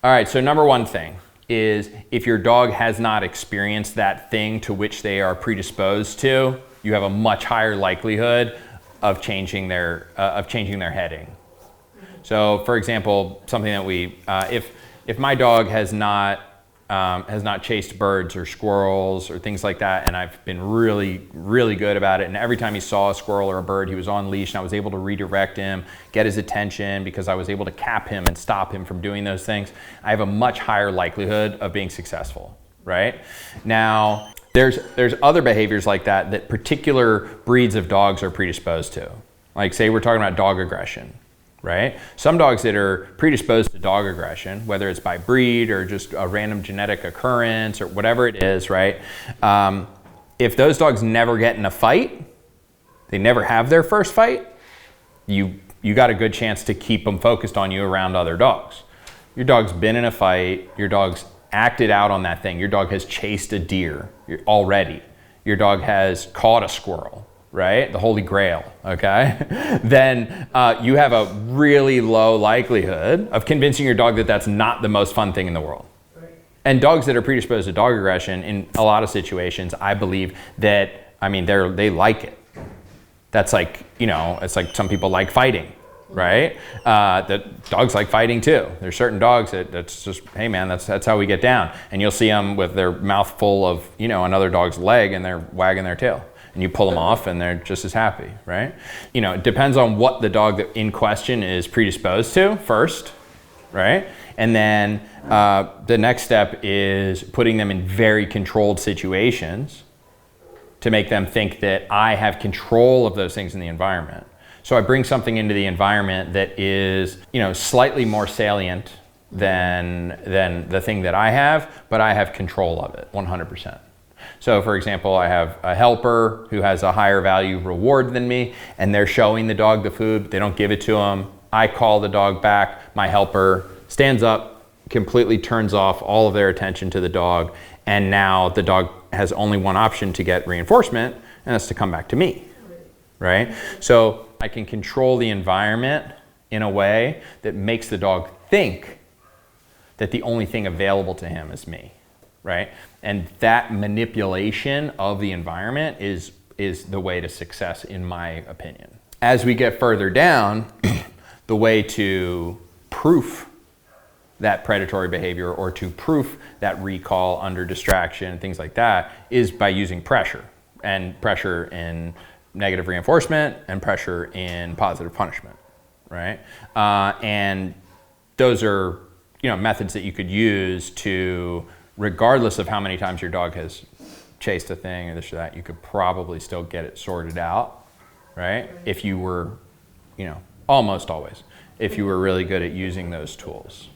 All right, so number one thing is if your dog has not experienced that thing to which they are predisposed to, you have a much higher likelihood of changing their heading. So, for example, something that if my dog has not chased birds or squirrels or things like that, and I've been really, really good about it, and every time he saw a squirrel or a bird, he was on leash, and I was able to redirect him, get his attention because I was able to cap him and stop him from doing those things, I have a much higher likelihood of being successful, right? Now, there's other behaviors like that particular breeds of dogs are predisposed to. Like, say we're talking about dog aggression, right? Some dogs that are predisposed to dog aggression, whether it's by breed or just a random genetic occurrence or whatever it is, right? If those dogs never get in a fight, they never have their first fight, you got a good chance to keep them focused on you around other dogs. Your dog's been in a fight, your dog's acted out on that thing, your dog has chased a deer already, your dog has caught a squirrel, right? The Holy Grail, okay? Then you have a really low likelihood of convincing your dog that that's not the most fun thing in the world. Right. And dogs that are predisposed to dog aggression, in a lot of situations, I believe that, they like it. That's like, it's like some people like fighting, right? That dogs like fighting too. There's certain dogs that's just, hey man, that's how we get down. And you'll see them with their mouth full of, another dog's leg and they're wagging their tail. And you pull them off and they're just as happy, right? It depends on what the dog in question is predisposed to first, right? And then the next step is putting them in very controlled situations to make them think that I have control of those things in the environment. So I bring something into the environment that is, slightly more salient than the thing that I have, but I have control of it 100%. So for example, I have a helper who has a higher value reward than me, and they're showing the dog the food, but they don't give it to him. I call the dog back, my helper stands up, completely turns off all of their attention to the dog, and now the dog has only one option to get reinforcement, and that's to come back to me, right? So I can control the environment in a way that makes the dog think that the only thing available to him is me, right? And that manipulation of the environment is the way to success, in my opinion. As we get further down, the way to proof that predatory behavior or to proof that recall under distraction, things like that, is by using pressure, and pressure in negative reinforcement and pressure in positive punishment, right? And those are, methods that you could use to, regardless of how many times your dog has chased a thing or this or that, you could probably still get it sorted out, right? If you were, almost always, if you were really good at using those tools.